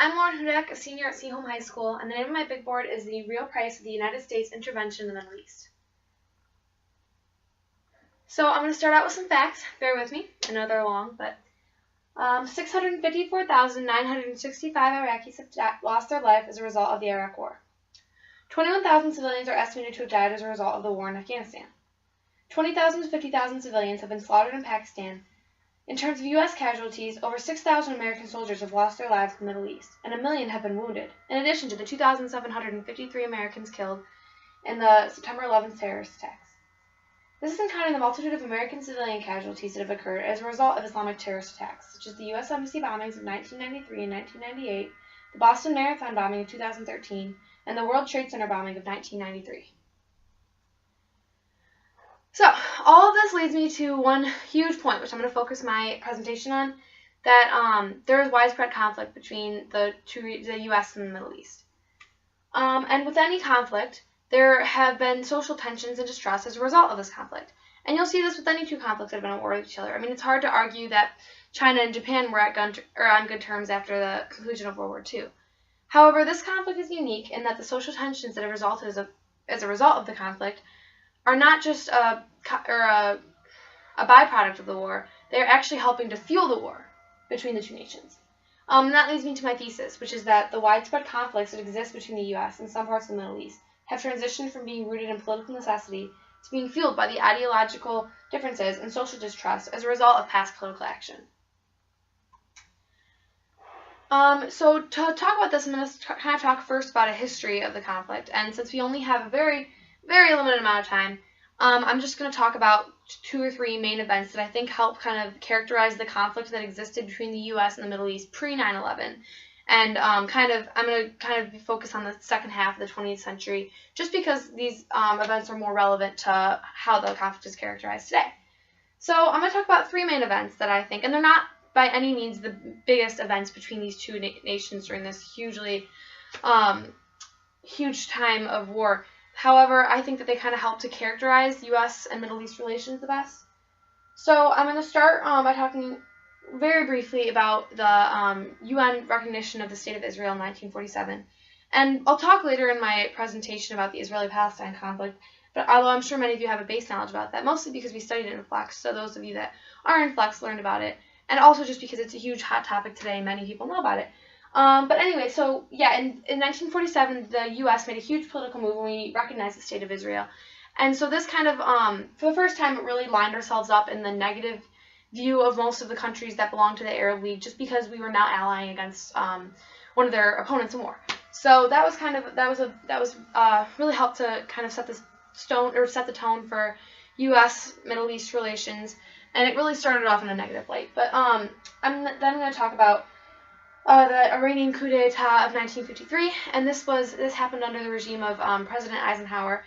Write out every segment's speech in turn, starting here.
I'm Lauren Hudak, a senior at Seaholm High School, and the name of my big board is The Real Price of the United States Intervention in the Middle East. So I'm going to start out with some facts. Bear with me. I know they're long, but 654,965 Iraqis have lost their life as a result of the Iraq War. 21,000 civilians are estimated to have died as a result of the war in Afghanistan. 20,000 to 50,000 civilians have been slaughtered in Pakistan. In terms of U.S. casualties, over 6,000 American soldiers have lost their lives in the Middle East, and 1 million have been wounded, in addition to the 2,753 Americans killed in the September 11th terrorist attacks. This isn't counting the multitude of American civilian casualties that have occurred as a result of Islamic terrorist attacks, such as the U.S. Embassy bombings of 1993 and 1998, the Boston Marathon bombing of 2013, and the World Trade Center bombing of 1993. So, all of this leads me to one huge point, which I'm going to focus my presentation on, that there is widespread conflict between the U.S. and the Middle East. And with any conflict, there have been social tensions and distrust as a result of this conflict. And you'll see this with any two conflicts that have been at war with each other. I mean, it's hard to argue that China and Japan were on good terms after the conclusion of World War II. However, this conflict is unique in that the social tensions that have resulted as a result of the conflict are not just a byproduct of the war. They are actually helping to fuel the war between the two nations. And that leads me to my thesis, which is that the widespread conflicts that exist between the U.S. and some parts of the Middle East have transitioned from being rooted in political necessity to being fueled by the ideological differences and social distrust as a result of past political action. So to talk about this, I'm going to kind of talk first about a history of the conflict. And since we only have a very, very limited amount of time, I'm just going to talk about 2 or 3 main events that I think help kind of characterize the conflict that existed between the U.S. and the Middle East pre-9/11. And I'm going to kind of focus on the second half of the 20th century, just because these events are more relevant to how the conflict is characterized today. So I'm going to talk about 3 main events that I think, and they're not by any means the biggest events between these two nations during this huge time of war. However, I think that they kind of help to characterize U.S. and Middle East relations the best. So I'm going to start by talking very briefly about the UN recognition of the State of Israel in 1947. And I'll talk later in my presentation about the Israeli-Palestine conflict, but although I'm sure many of you have a base knowledge about that, mostly because we studied it in Flex, so those of you that are in Flex learned about it, and also just because it's a huge hot topic today and many people know about it. But anyway, so yeah, in 1947, the U.S. made a huge political move when we recognized the State of Israel. And so this kind of, for the first time, it really lined ourselves up in the negative view of most of the countries that belong to the Arab League, just because we were now allying against one of their opponents in war. So that was really helped to kind of set the tone for U.S. Middle East relations, and it really started off in a negative light. But I'm then going to talk about the Iranian coup d'etat of 1953, and this happened under the regime of President Eisenhower.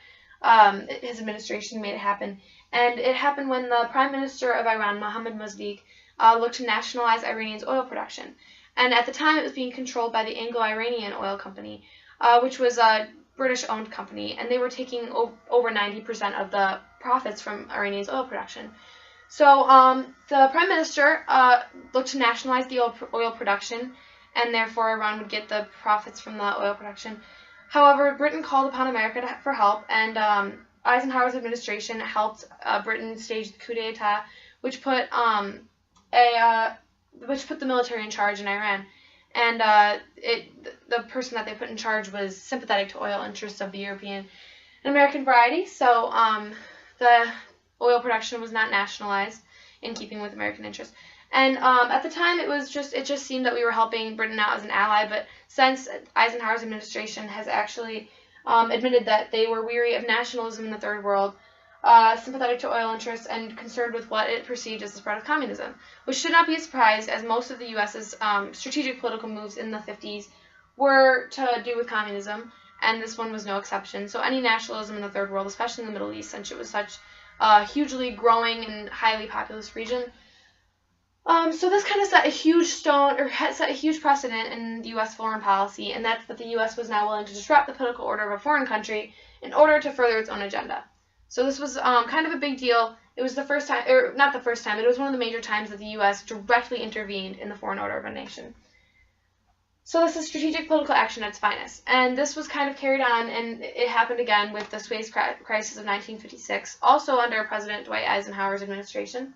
His administration made it happen, and it happened when the Prime Minister of Iran, Mohammad Mossadegh, looked to nationalize Iranian's oil production. And at the time, it was being controlled by the Anglo-Iranian Oil Company, which was a British-owned company, and they were taking over 90% of the profits from Iranian's oil production. So the Prime Minister looked to nationalize the oil production, and therefore Iran would get the profits from the oil production. However, Britain called upon America for help, and Eisenhower's administration helped Britain stage the coup d'etat, which put the military in charge in Iran. And the person that they put in charge was sympathetic to oil interests of the European and American variety. So the oil production was not nationalized in keeping with American interests. And at the time, it just seemed that we were helping Britain out as an ally. But since Eisenhower's administration has actually admitted that they were weary of nationalism in the Third World, sympathetic to oil interests, and concerned with what it perceived as the spread of communism, which should not be a surprise, as most of the U.S.'s strategic political moves in the 50s were to do with communism, and this one was no exception. So any nationalism in the Third World, especially in the Middle East, since it was such a hugely growing and highly populous region. So this kind of set a huge precedent in the U.S. foreign policy, and that's that the U.S. was now willing to disrupt the political order of a foreign country in order to further its own agenda. So this was kind of a big deal. It was the first time, or not the first time, but it was one of the major times that the U.S. directly intervened in the foreign order of a nation. So this is strategic political action at its finest. And this was kind of carried on, and it happened again with the Suez Crisis of 1956, also under President Dwight Eisenhower's administration.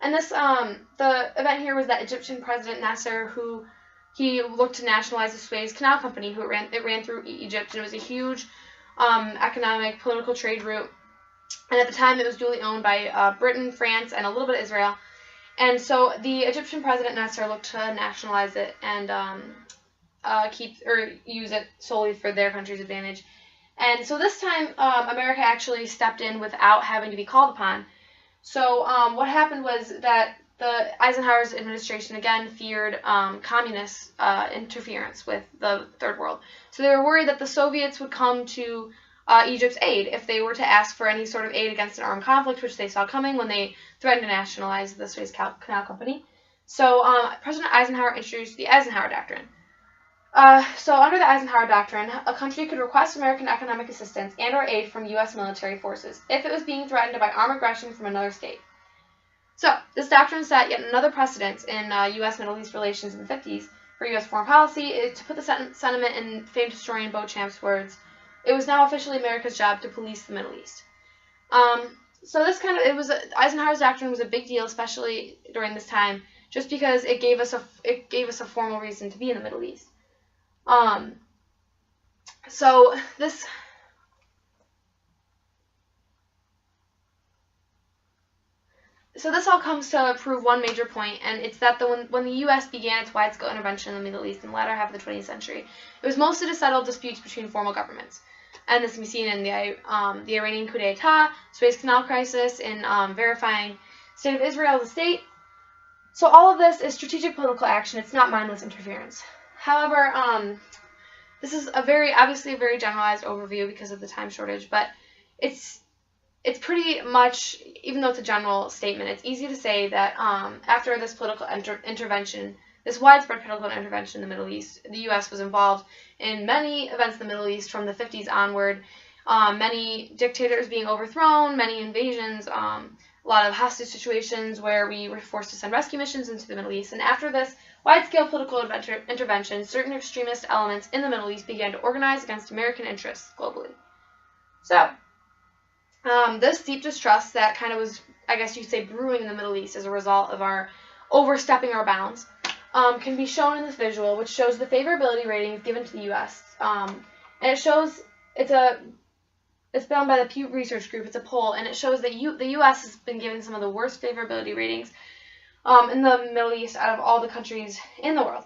And this, the event here was that Egyptian President Nasser, who he looked to nationalize the Suez Canal Company, who it ran through Egypt, and it was a huge economic, political trade route. And at the time, it was duly owned by Britain, France, and a little bit of Israel. And so the Egyptian President Nasser looked to nationalize it and use it solely for their country's advantage. And so this time, America actually stepped in without having to be called upon. So what happened was that the Eisenhower's administration again feared communist interference with the Third World. So they were worried that the Soviets would come to Egypt's aid if they were to ask for any sort of aid against an armed conflict, which they saw coming when they threatened to nationalize the Suez Canal Company. So President Eisenhower introduced the Eisenhower Doctrine. So under the Eisenhower Doctrine, a country could request American economic assistance and or aid from U.S. military forces if it was being threatened by armed aggression from another state. So this doctrine set yet another precedent in U.S.-Middle East relations in the 50s for U.S. foreign policy. To put the sentiment in famed historian Beauchamp's words, it was now officially America's job to police the Middle East. So this Eisenhower's Doctrine was a big deal, especially during this time, just because it gave us a formal reason to be in the Middle East. So this all comes to prove one major point, and it's that when the U.S. began its wide-scale intervention in the Middle East in the latter half of the 20th century, it was mostly to settle disputes between formal governments. And this can be seen in the Iranian coup d'etat, Suez Canal crisis, in verifying state of Israel as a state. So all of this is strategic political action. It's not mindless interference. However, this is obviously a very generalized overview because of the time shortage, but it's pretty much, even though it's a general statement, it's easy to say that after this political intervention, this widespread political intervention in the Middle East, the U.S. was involved in many events in the Middle East from the 50s onward, many dictators being overthrown, many invasions, a lot of hostage situations where we were forced to send rescue missions into the Middle East. And after this wide-scale political intervention, certain extremist elements in the Middle East began to organize against American interests globally. So this deep distrust that kind of was, I guess you'd say, brewing in the Middle East as a result of our overstepping our bounds can be shown in this visual, which shows the favorability ratings given to the U.S. And it shows it's done by the Pew Research Group. It's a poll, and it shows that the U.S. has been given some of the worst favorability ratings in the Middle East out of all the countries in the world.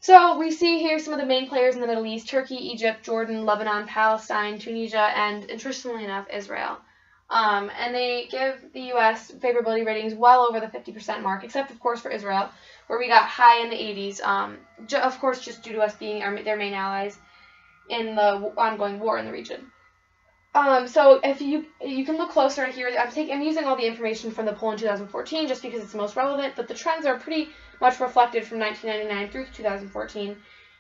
So we see here some of the main players in the Middle East: Turkey, Egypt, Jordan, Lebanon, Palestine, Tunisia, and interestingly enough, Israel. And they give the U.S. favorability ratings well over the 50% mark, except, of course, for Israel, where we got high in the 80s, of course, just due to us being their main allies in the ongoing war in the region. So if you can look closer here, I'm using all the information from the poll in 2014 just because it's the most relevant, but the trends are pretty much reflected from 1999 through 2014.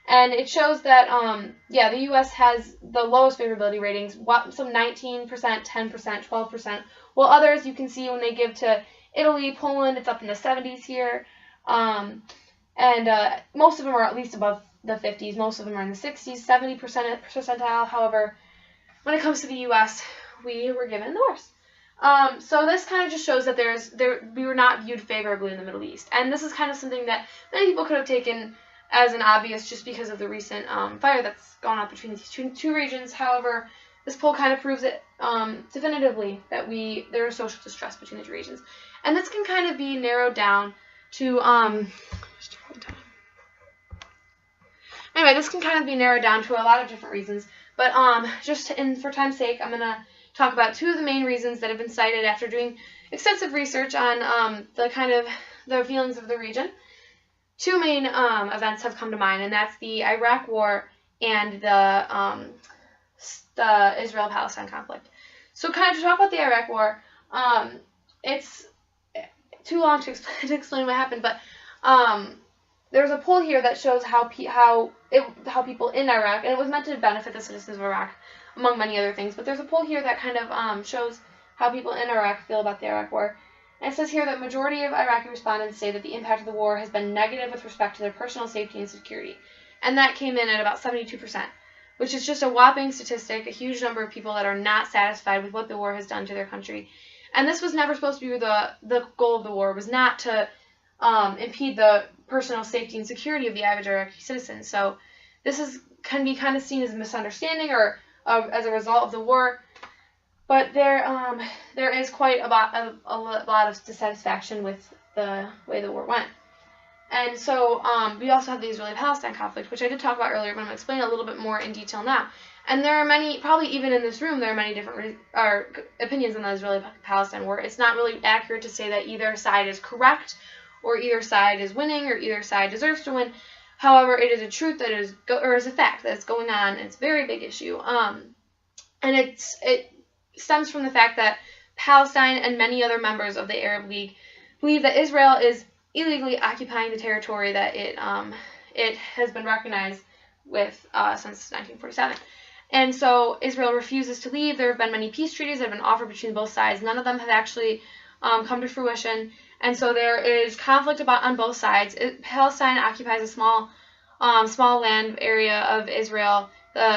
And it shows that, the U.S. has the lowest favorability ratings, some 19%, 10%, 12%, while others you can see when they give to Italy, Poland, it's up in the 70s here. Most of them are at least above the 50s. Most of them are in the 60s, 70% percentile. However, when it comes to the U.S., we were given the worst. So this kind of just shows that we were not viewed favorably in the Middle East. And this is kind of something that many people could have taken as an obvious just because of the recent fire that's gone on between these two regions. However, this poll kind of proves it definitively that there is social distress between the two regions. And this can kind of be narrowed down to this can kind of be narrowed down to a lot of different reasons. But for time's sake, I'm going to talk about two of the main reasons that have been cited after doing extensive research on the feelings of the region. Two main events have come to mind, and that's the Iraq War and the Israel-Palestine conflict. So kind of to talk about the Iraq War, it's too long to explain what happened, but there's a poll here that shows how people in Iraq, and it was meant to benefit the citizens of Iraq, among many other things, but there's a poll here that kind of shows how people in Iraq feel about the Iraq War. And it says here that majority of Iraqi respondents say that the impact of the war has been negative with respect to their personal safety and security. and that came in at about 72%, which is just a whopping statistic, a huge number of people that are not satisfied with what the war has done to their country. And this was never supposed to be the goal of the war. It was not to impede the personal safety and security of the average Iraqi citizen. So this can be kind of seen as a misunderstanding or as a result of the war. But there is quite a lot of dissatisfaction with the way the war went. And so we also have the Israeli-Palestine conflict, which I did talk about earlier, but I'm going to explain a little bit more in detail now. And there are many, probably even in this room, there are many different opinions on the Israeli-Palestine war. It's not really accurate to say that either side is correct, or either side is winning, or either side deserves to win. However, it is a truth that is a fact that is going on. And it's a very big issue. And it stems from the fact that Palestine and many other members of the Arab League believe that Israel is illegally occupying the territory that it has been recognized with since 1947. And so Israel refuses to leave. There have been many peace treaties that have been offered between both sides. None of them have actually come to fruition. And so there is conflict on both sides. Palestine occupies a small land area of Israel,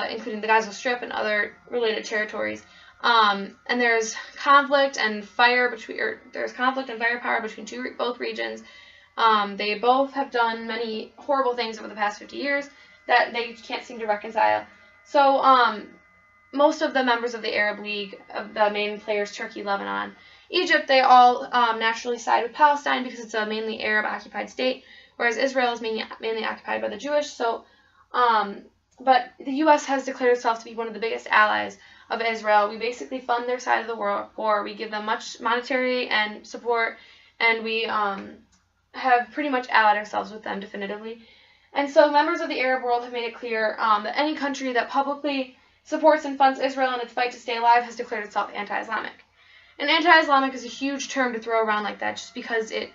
including the Gaza Strip and other related territories. And there's conflict and firepower between both regions. They both have done many horrible things over the past 50 years that they can't seem to reconcile. So most of the members of the Arab League, of the main players, Turkey, Lebanon, Egypt, they all naturally side with Palestine because it's a mainly Arab-occupied state, whereas Israel is mainly occupied by the Jewish. So, but the U.S. has declared itself to be one of the biggest allies of Israel. We basically fund their side of the war. We give them much monetary and support, and we have pretty much allied ourselves with them definitively. And so members of the Arab world have made it clear that any country that publicly supports and funds Israel in its fight to stay alive has declared itself anti-Islamic. And anti-Islamic is a huge term to throw around like that just because it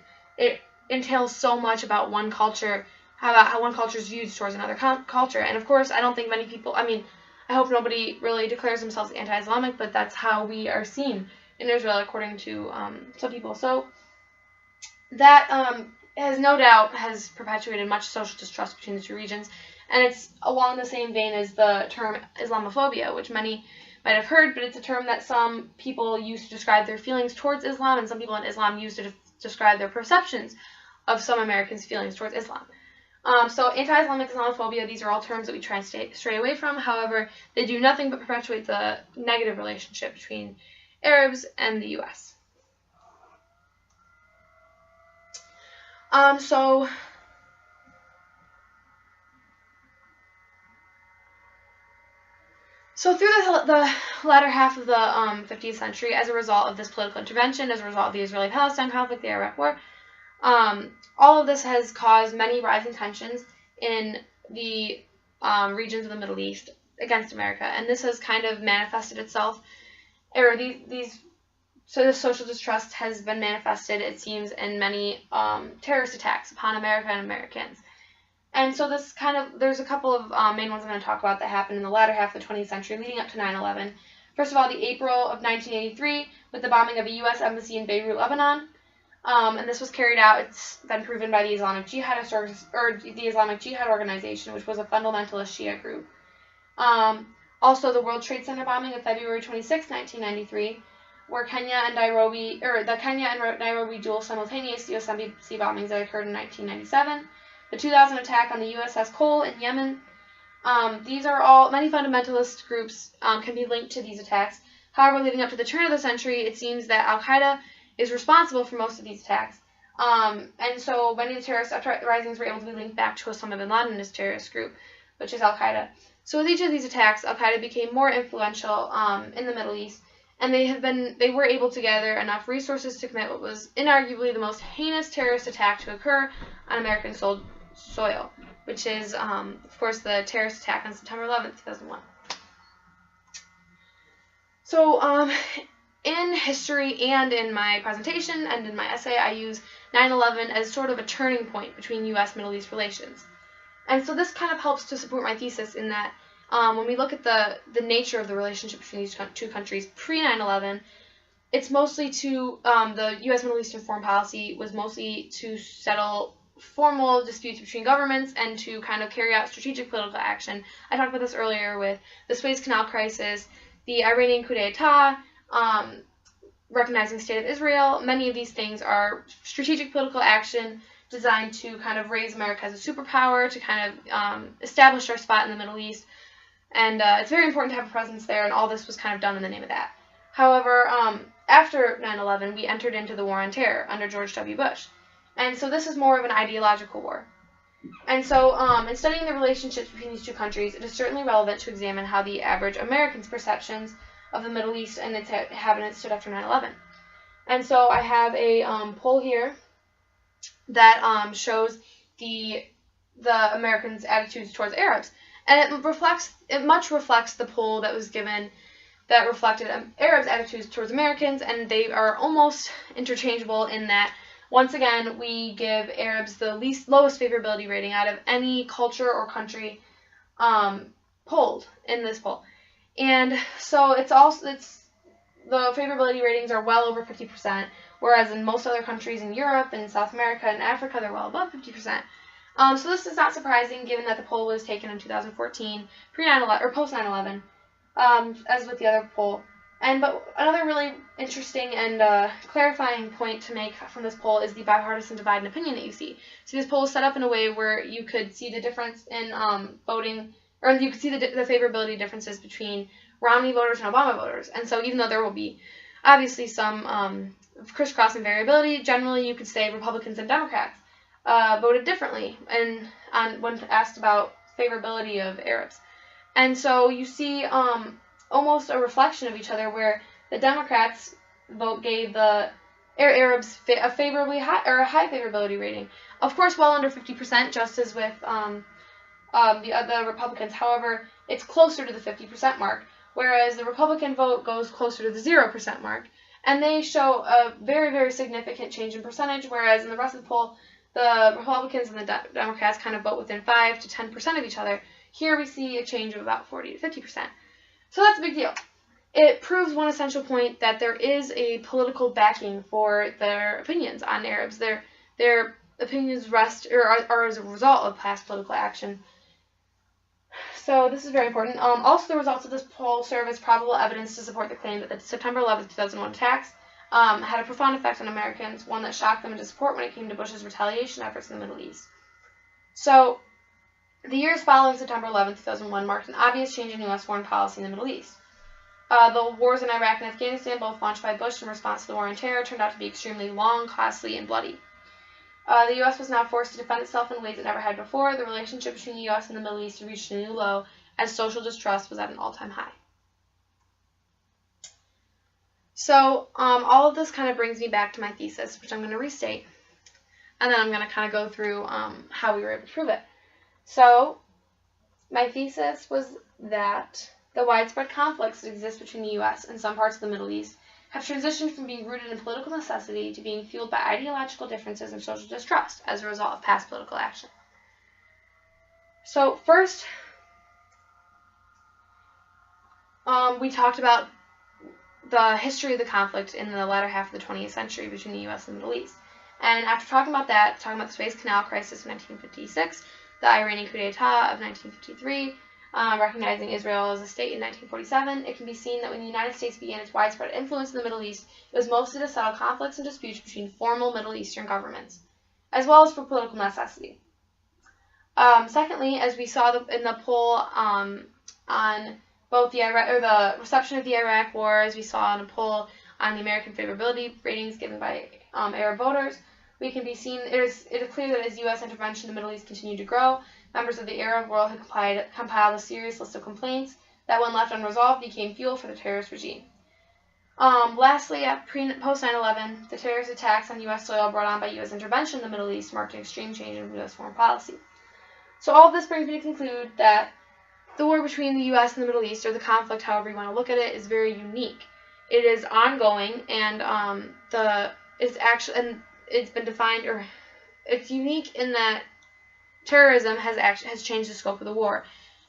entails so much about one culture, about how one culture is viewed towards another culture. And of course, I don't think many people, I hope nobody really declares themselves anti-Islamic, but that's how we are seen in Israel according to some people. So that has no doubt has perpetuated much social distrust between the two regions, and it's along the same vein as the term Islamophobia, which many might have heard, but it's a term that some people use to describe their feelings towards Islam, and some people in Islam use to describe their perceptions of some Americans' feelings towards Islam. So anti-Islamic, Islamophobia, these are all terms that we try and stray away from. However, they do nothing but perpetuate the negative relationship between Arabs and the U.S. So through the latter half of the 50th century, as a result of this political intervention, as a result of the Israeli-Palestine conflict, the Iraq War, all of this has caused many rising tensions in the regions of the Middle East against America, and this has kind of manifested itself, or so this social distrust has been manifested, it seems, in many terrorist attacks upon America and Americans. And so there's a couple of main ones I'm going to talk about that happened in the latter half of the 20th century leading up to 9/11. First of all, the April of 1983 with the bombing of a U.S. embassy in Beirut, Lebanon. And this was carried out, it's been proven by the Islamic Jihad Organization, which was a fundamentalist Shia group. Also, the World Trade Center bombing of February 26, 1993, where the Kenya and Nairobi dual simultaneous U.S. embassy bombings that occurred in 1997. The 2000 attack on the USS Cole in Yemen. These are all, many fundamentalist groups can be linked to these attacks. However, leading up to the turn of the century, it seems that Al-Qaeda is responsible for most of these attacks. And so many of the terrorist uprisings were able to be linked back to Osama bin Laden's terrorist group, which is Al-Qaeda. So with each of these attacks, Al-Qaeda became more influential in the Middle East, and they were able to gather enough resources to commit what was inarguably the most heinous terrorist attack to occur on American soil, which is, of course, the terrorist attack on September 11th, 2001. So, in history and in my presentation and in my essay, I use 9/11 as sort of a turning point between U.S.-Middle East relations. And so this kind of helps to support my thesis in that when we look at the nature of the relationship between these two countries pre-9/11, it's mostly to, the U.S. Middle Eastern foreign policy was mostly to settle formal disputes between governments and to kind of carry out strategic political action. I talked about this earlier with the Suez Canal crisis, the Iranian coup d'etat, recognizing the State of Israel. Many of these things are strategic political action designed to kind of raise America as a superpower, to kind of establish our spot in the Middle East. And it's very important to have a presence there, and all this was kind of done in the name of that. However, after 9/11, we entered into the War on Terror under George W. Bush. And so this is more of an ideological war. And so in studying the relationships between these two countries, it is certainly relevant to examine how the average American's perceptions of the Middle East and its inhabitants stood after 9/11. And so I have a poll here that shows the Americans' attitudes towards Arabs. And it much reflects the poll that was given that reflected Arabs' attitudes towards Americans, and they are almost interchangeable in that, once again, we give Arabs the lowest favorability rating out of any culture or country polled in this poll. And so it's the favorability ratings are well over 50%, whereas in most other countries in Europe and South America and Africa, they're well above 50%. So this is not surprising, given that the poll was taken in 2014, pre-9/11 or post-9/11, as with the other poll. But another really interesting and clarifying point to make from this poll is the bipartisan divide in opinion that you see. So this poll is set up in a way where you could see the difference in voting, or you could see the favorability differences between Romney voters and Obama voters. And so even though there will be obviously some crisscrossing variability, generally you could say Republicans and Democrats voted differently when asked about favorability of Arabs. And so you see almost a reflection of each other, where the Democrats' vote gave the Arabs a favorably high or a high favorability rating. Of course, well under 50%, just as with the Republicans. However, it's closer to the 50% mark, whereas the Republican vote goes closer to the 0% mark. And they show a very, very significant change in percentage, whereas in the rest of the poll, the Republicans and the Democrats kind of vote within 5 to 10% of each other. Here we see a change of about 40 to 50%. So that's a big deal. It proves one essential point, that there is a political backing for their opinions on Arabs. Their opinions rest or are as a result of past political action. So this is very important. Also, the results of this poll serve as probable evidence to support the claim that the September 11, 2001 attacks had a profound effect on Americans, one that shocked them into support when it came to Bush's retaliation efforts in the Middle East. So the years following September 11, 2001 marked an obvious change in U.S. foreign policy in the Middle East. The wars in Iraq and Afghanistan, both launched by Bush in response to the War on Terror, turned out to be extremely long, costly, and bloody. The U.S. was now forced to defend itself in ways it never had before. The relationship between the U.S. and the Middle East had reached a new low, as social distrust was at an all-time high. So all of this kind of brings me back to my thesis, which I'm going to restate, and then I'm going to kind of go through how we were able to prove it. So my thesis was that the widespread conflicts that exist between the U.S. and some parts of the Middle East have transitioned from being rooted in political necessity to being fueled by ideological differences and social distrust as a result of past political action. So first, we talked about the history of the conflict in the latter half of the 20th century between the U.S. and the Middle East. And after talking about that, talking about the Suez Canal crisis of 1956, the Iranian coup d'etat of 1953, recognizing Israel as a state in 1947, it can be seen that when the United States began its widespread influence in the Middle East, it was mostly to settle conflicts and disputes between formal Middle Eastern governments, as well as for political necessity. Secondly, as we saw in the poll on both the reception of the Iraq War, as we saw in a poll on the American favorability ratings given by Arab voters, we can be seen, it is clear that as U.S. intervention in the Middle East continued to grow, members of the Arab world had compiled a serious list of complaints that, when left unresolved, became fuel for the terrorist regime. Lastly, at post 9/11, the terrorist attacks on U.S. soil brought on by U.S. intervention in the Middle East marked an extreme change in U.S. foreign policy. So all of this brings me to conclude that the war between the U.S. and the Middle East, or the conflict, however you want to look at it, is very unique. It is ongoing, and it's been defined, or it's unique in that terrorism has changed the scope of the war,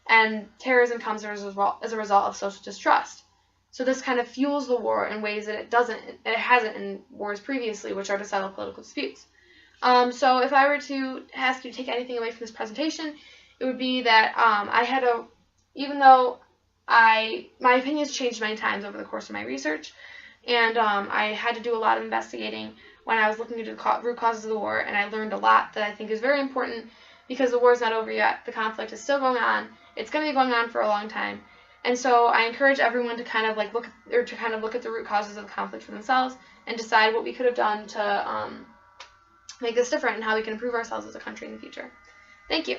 and terrorism comes as a result of social distrust. So this kind of fuels the war in ways that it hasn't in wars previously, which are to settle political disputes. So if I were to ask you to take anything away from this presentation, it would be that even though my opinions changed many times over the course of my research, and I had to do a lot of investigating when I was looking into the root causes of the war, and I learned a lot that I think is very important because the war is not over yet. The conflict is still going on. It's going to be going on for a long time. And so I encourage everyone to kind of like look at the root causes of the conflict for themselves and decide what we could have done to make this different and how we can improve ourselves as a country in the future. Thank you.